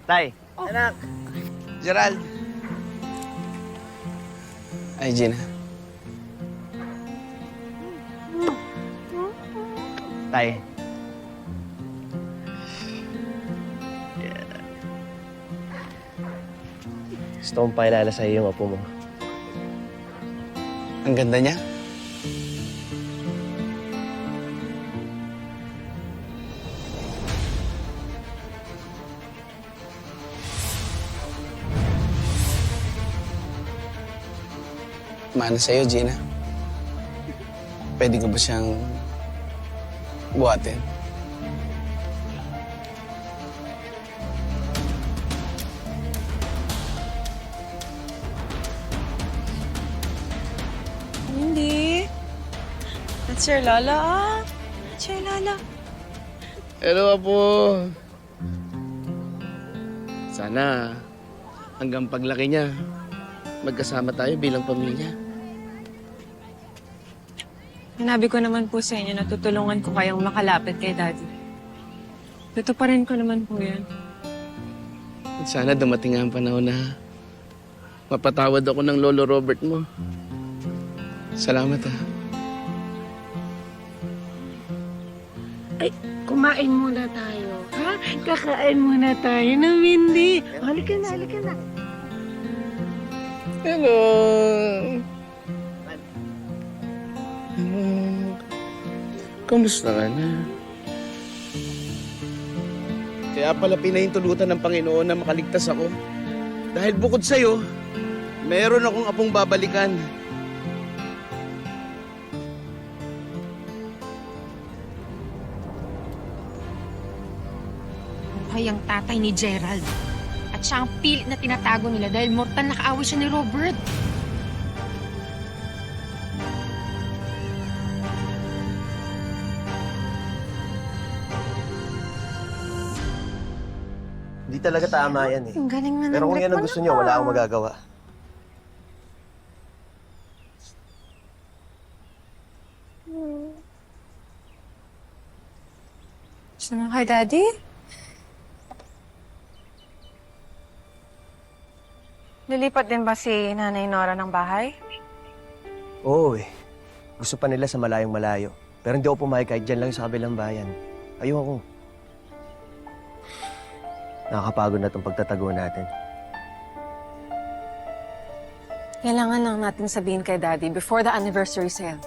Tay. Anak. Gerald. Ay, Gina. Tay. Gusto kong pakilala sa'yo yung apo mo. Ang ganda niya. Mana sa'yo, Gina. Pwede ko ba siyang buhatin? Hindi. That's your Lola, ah. That's your Lola. Hello, Apo. Sana hanggang paglaki niya, magkasama tayo bilang pamilya. Sinabi ko naman po sa inyo na tutulungan ko kayong makalapit kay Daddy. Tutuparin ko naman po yan. Sana dumating ang panahon na mapatawad ako ng Lolo Robert mo. Salamat, ha. Ay, kumain muna tayo, ha? Kakain muna tayo ng Mindy. Halika na, halika na. Hello. Kamusta ka na? Kaya pala pinahintulutan ng Panginoon na makaligtas ako. Dahil bukod sa'yo, meron akong apong babalikan. Buhay ang tatay ni Gerald. At siya ang pilit na tinatago nila dahil mortal na kaaway siya ni Robert. Hindi talaga tama yan eh. Ang galing na Pero kung yan ang gusto niyo, wala akong magagawa. Gusto mo kay Daddy? Lilipat din ba si Nanay Nora ng bahay? Oo eh. Gusto pa nila sa malayong malayo. Pero hindi ako pumayag kahit dyan lang sa kabilang bayan. Ayoko. Nakakapagod na itong pagtatago natin. Kailangan lang natin sabihin kay Daddy before the anniversary sale.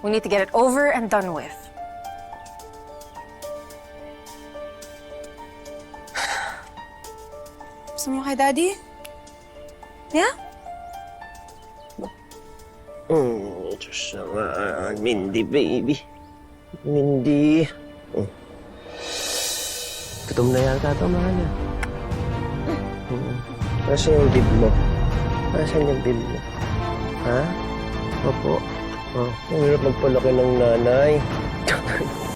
We need to get it over and done with. Gusto mo kay Daddy? Yeah? Diyos naman. Mindy, baby. Mindy. Gutom na yata ito, mahal. Nasaan yung bib mo? Nasaan yung bib mo? Ha? Opo. Oh, ang hirap magpalaki ng nanay.